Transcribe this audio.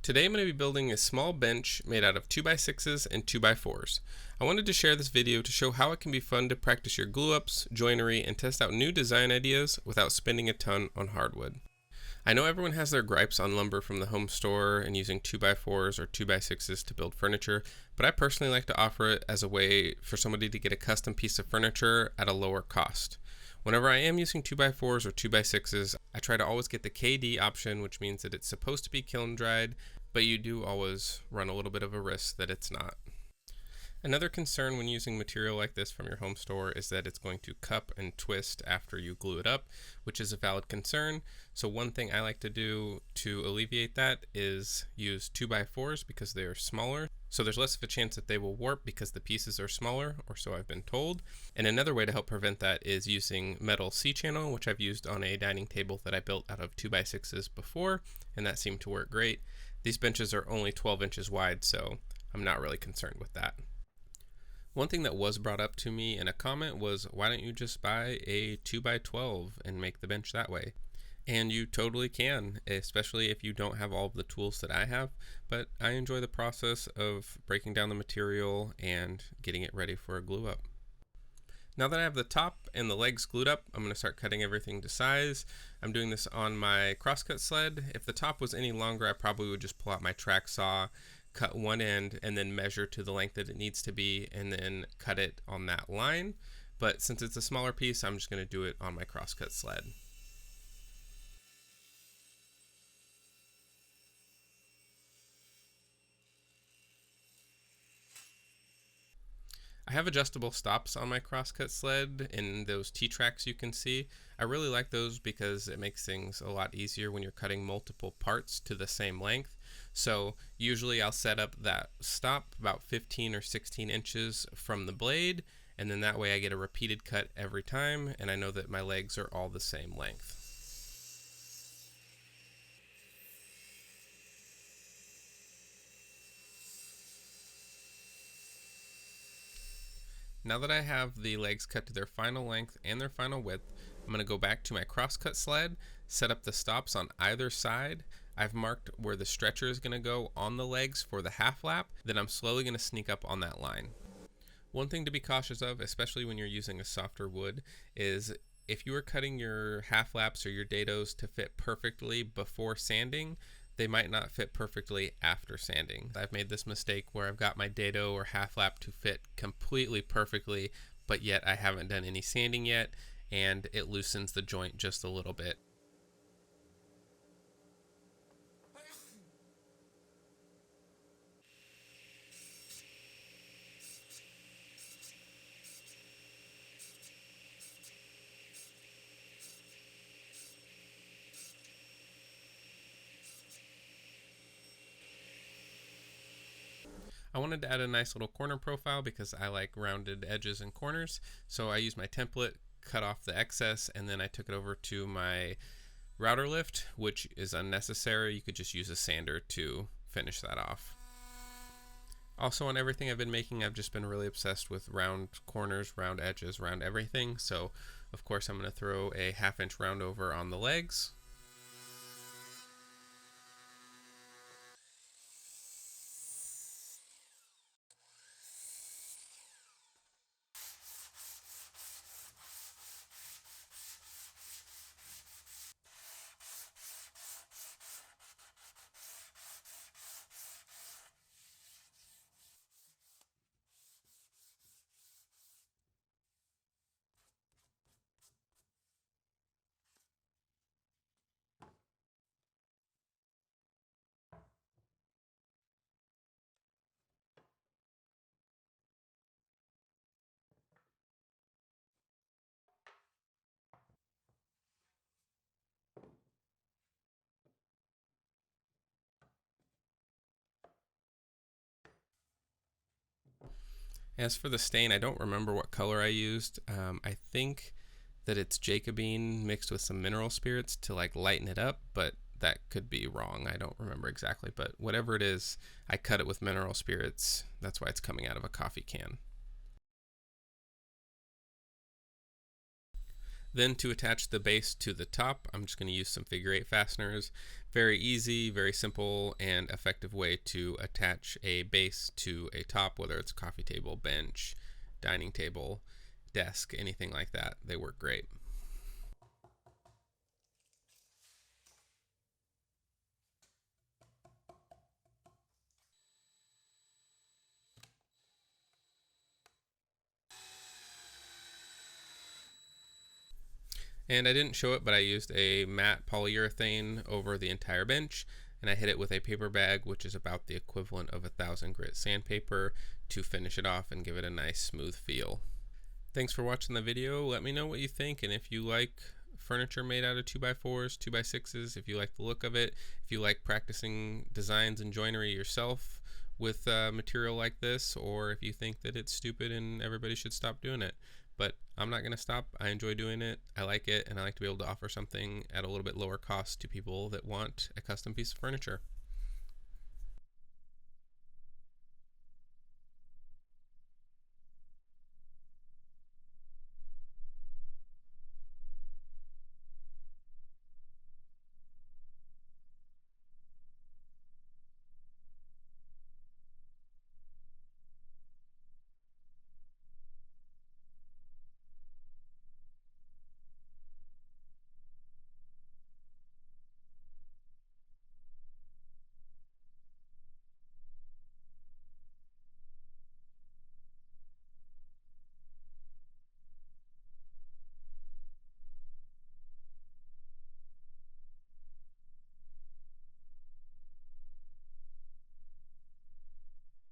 Today I'm going to be building a small bench made out of 2x6s and 2x4s. I wanted to share this video to show how it can be fun to practice your glue-ups, joinery, and test out new design ideas without spending a ton on hardwood. I know everyone has their gripes on lumber from the home store and using 2x4s or 2x6s to build furniture, but I personally like to offer it as a way for somebody to get a custom piece of furniture at a lower cost. Whenever I am using 2x4s or 2x6s, I try to always get the KD option, which means that it's supposed to be kiln dried, but you do always run a little bit of a risk that it's not. Another concern when using material like this from your home store is that it's going to cup and twist after you glue it up, which is a valid concern. So one thing I like to do to alleviate that is use 2x4s because they are smaller. So there's less of a chance that they will warp because the pieces are smaller, or so I've been told. And another way to help prevent that is using metal C-channel, which I've used on a dining table that I built out of 2x6s before, and that seemed to work great. These benches are only 12 inches wide, so I'm not really concerned with that. One thing that was brought up to me in a comment was, why don't you just buy a 2x12 and make the bench that way? And you totally can, especially if you don't have all of the tools that I have, but I enjoy the process of breaking down the material and getting it ready for a glue up. Now that I have the top and the legs glued up, I'm going to start cutting everything to size. I'm doing this on my crosscut sled. If the top was any longer, I probably would just pull out my track saw, cut one end, and then measure to the length that it needs to be, and then cut it on that line. But since it's a smaller piece, I'm just going to do it on my crosscut sled. I have adjustable stops on my crosscut sled in those T-tracks you can see. I really like those because it makes things a lot easier when you're cutting multiple parts to the same length. So usually I'll set up that stop about 15 or 16 inches from the blade, and then that way I get a repeated cut every time, and I know that my legs are all the same length. Now that I have the legs cut to their final length and their final width, I'm going to go back to my crosscut sled, set up the stops on either side. I've marked where the stretcher is going to go on the legs for the half lap, then I'm slowly going to sneak up on that line. One thing to be cautious of, especially when you're using a softer wood, is if you are cutting your half laps or your dados to fit perfectly before sanding, they might not fit perfectly after sanding. I've made this mistake where I've got my dado or half lap to fit completely perfectly, but yet I haven't done any sanding yet, and it loosens the joint just a little bit. I wanted to add a nice little corner profile because I like rounded edges and corners, so I used my template, cut off the excess, and then I took it over to my router lift, which is unnecessary. You could just use a sander to finish that off. Also, on everything I've been making, I've just been really obsessed with round corners, round edges, round everything, so of course I'm going to throw a 1/2 inch round over on the legs. As for the stain, I don't remember what color I used. I think that it's Jacobine mixed with some mineral spirits to like lighten it up, but that could be wrong. I don't remember exactly, but whatever it is, I cut it with mineral spirits. That's why it's coming out of a coffee can. Then to attach the base to the top, I'm just going to use some figure 8 fasteners. Very easy, very simple, and effective way to attach a base to a top, whether it's a coffee table, bench, dining table, desk, anything like that. They work great. And I didn't show it, but I used a matte polyurethane over the entire bench, and I hit it with a paper bag, which is about the equivalent of 1,000 grit sandpaper, to finish it off and give it a nice smooth feel. Thanks for watching the video. Let me know what you think, and if you like furniture made out of 2x4s, 2x6s, if you like the look of it, if you like practicing designs and joinery yourself with material like this, or if you think that it's stupid and everybody should stop doing it. But I'm not going to stop. I enjoy doing it. I like it, and I like to be able to offer something at a little bit lower cost to people that want a custom piece of furniture.